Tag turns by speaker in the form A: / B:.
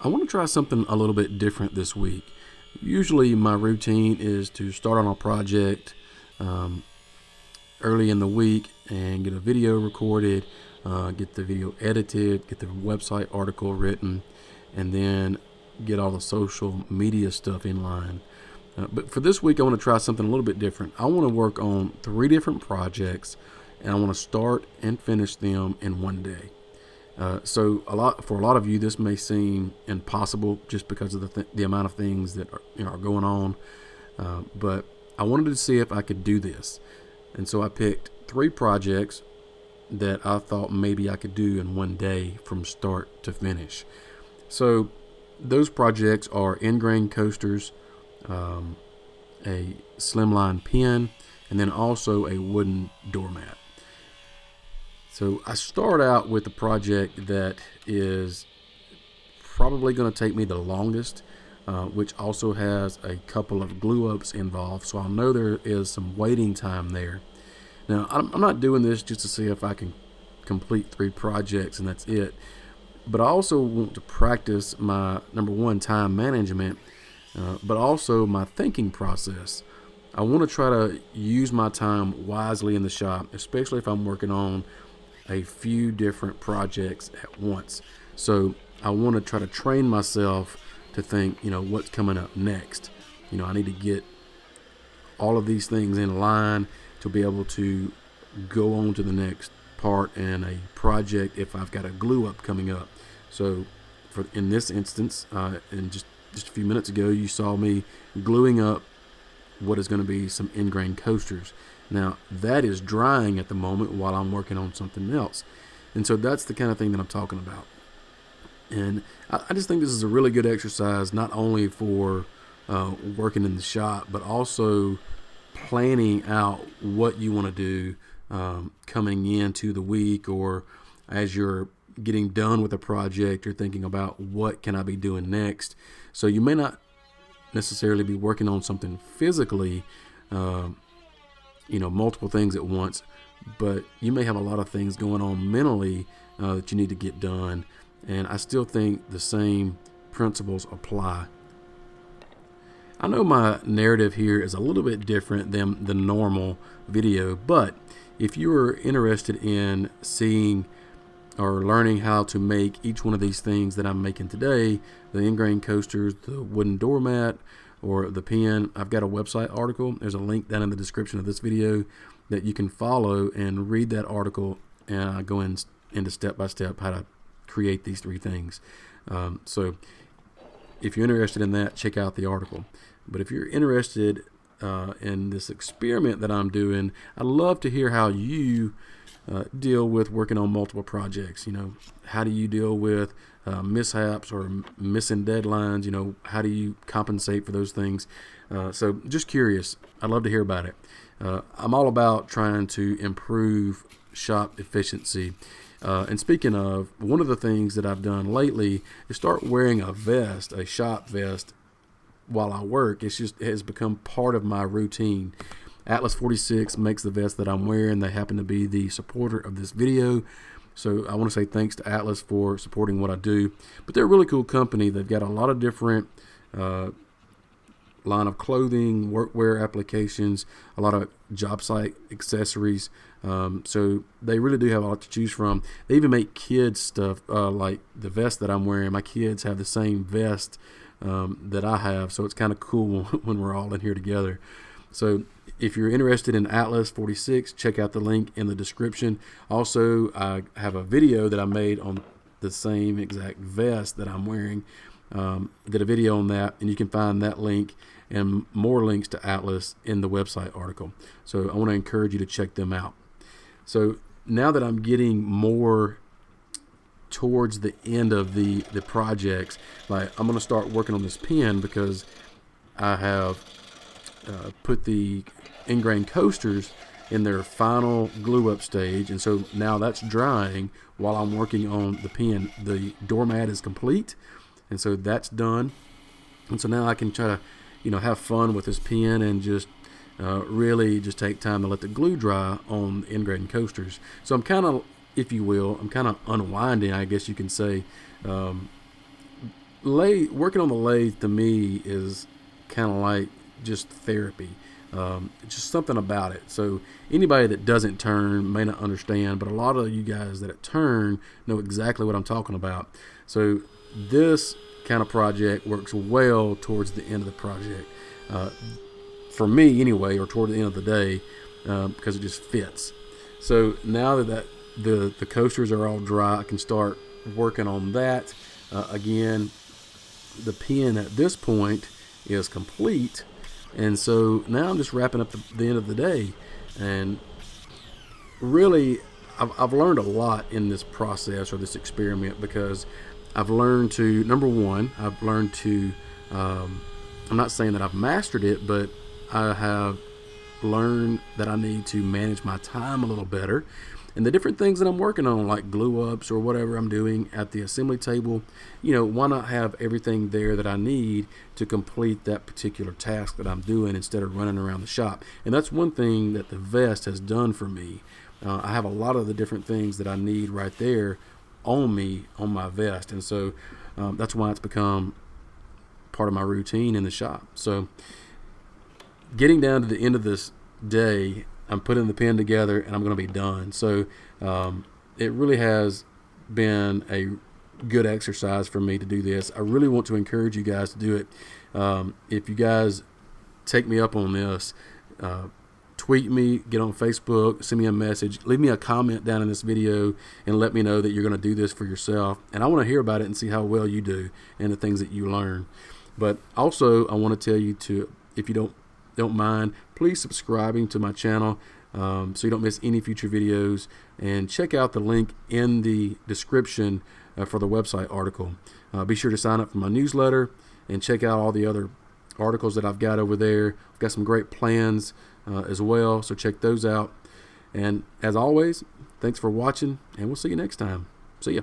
A: I want to try something a little bit different this week. Usually, my routine is to start on a project um, early in the week and get a video recorded, get the video edited, get the website article written, and then get all the social media stuff in line. But for this week, I want to try something a little bit different. I want to work on 3 different projects, and I want to start and finish them in one day. So for a lot of you, this may seem impossible just because of the amount of things that are going on. But I wanted to see if I could do this, and so I picked 3 projects that I thought maybe I could do in one day from start to finish. So those projects are ingrain coasters, a slimline pen, and then also a wooden doormat. So I start out with a project that is probably going to take me the longest, which also has a couple of glue ups involved. So I know there is some waiting time there. Now, I'm not doing this just to see if I can complete 3 projects and that's it. But I also want to practice my, number one, time management, but also my thinking process. I want to try to use my time wisely in the shop, especially if I'm working on a few different projects at once. So I want to try to train myself to think, what's coming up next. I need to get all of these things in line to be able to go on to the next part in a project if I've got a glue up coming up. So in this instance, and just a few minutes ago, you saw me gluing up what is going to be some ingrain coasters. Now, that is drying at the moment while I'm working on something else. And so that's the kind of thing that I'm talking about. And I just think this is a really good exercise, not only for working in the shop, but also planning out what you want to do coming into the week, or as you're getting done with a project, you're thinking about what can I be doing next. So you may not necessarily be working on something physically, multiple things at once, but you may have a lot of things going on mentally that you need to get done. And I still think the same principles apply. I know my narrative here is a little bit different than the normal video, but if you are interested in seeing or learning how to make each one of these things that I'm making today, the ingrain coasters, the wooden doormat, or the pen, I've got a website article. There's a link down in the description of this video that you can follow and read that article, and I go into step by step how to create these 3 things. So if you're interested in that, check out the article. But if you're interested in this experiment that I'm doing, I'd love to hear how you deal with working on multiple projects. How do you deal with mishaps or missing deadlines? How do you compensate for those things? So just curious. I'd love to hear about it. I'm all about trying to improve shop efficiency. And speaking of, one of the things that I've done lately is start wearing a shop vest while I work. It has become part of my routine. Atlas 46 makes the vest that I'm wearing. They happen to be the supporter of this video. So I want to say thanks to Atlas for supporting what I do. But they're a really cool company. They've got a lot of different line of clothing, workwear applications, a lot of job site accessories. So they really do have a lot to choose from. They even make kids stuff, like the vest that I'm wearing. My kids have the same vest that I have. So it's kind of cool when we're all in here together. So if you're interested in Atlas 46, check out the link in the description. Also, I have a video that I made on the same exact vest that I'm wearing. Did a video on that, and you can find that link and more links to Atlas in the website article. So I want to encourage you to check them out. So now that I'm getting more towards the end of the projects, like I'm going to start working on this pen because I have put the ingrain coasters in their final glue up stage, and so now that's drying while I'm working on the pen. The doormat is complete, and so that's done, and so now I can try to have fun with this pen and just really just take time to let the glue dry on the ingrain coasters. So I'm kind of, if you will, I'm kind of unwinding, I guess you can say, working on the lathe to me is kind of like just therapy. Just something about it. So anybody that doesn't turn may not understand, but a lot of you guys that turn know exactly what I'm talking about. So this kind of project works well towards the end of the project. For me anyway, or toward the end of the day, because it just fits. So now that the coasters are all dry, I can start working on that. Again, the pen at this point is complete, and so now I'm just wrapping up the end of the day. And really, I've learned a lot in this process or this experiment, because I've learned to, number one, I've learned to, I'm not saying that I've mastered it, but I have learned that I need to manage my time a little better. And the different things that I'm working on, like glue ups or whatever I'm doing at the assembly table, why not have everything there that I need to complete that particular task that I'm doing, instead of running around the shop. And that's one thing that the vest has done for me. I have a lot of the different things that I need right there on me, on my vest. And so that's why it's become part of my routine in the shop. So getting down to the end of this day, I'm putting the pen together and I'm going to be done. So it really has been a good exercise for me to do this. I really want to encourage you guys to do it. If you guys take me up on this, tweet me, get on Facebook, send me a message, leave me a comment down in this video, and let me know that you're going to do this for yourself. And I want to hear about it and see how well you do and the things that you learn. But also, I want to tell you to, if you don't mind, please subscribing to my channel, so you don't miss any future videos, and check out the link in the description for the website article. Be sure to sign up for my newsletter and check out all the other articles that I've got over there. I've got some great plans as well, so check those out. And as always, thanks for watching, and we'll see you next time. See ya.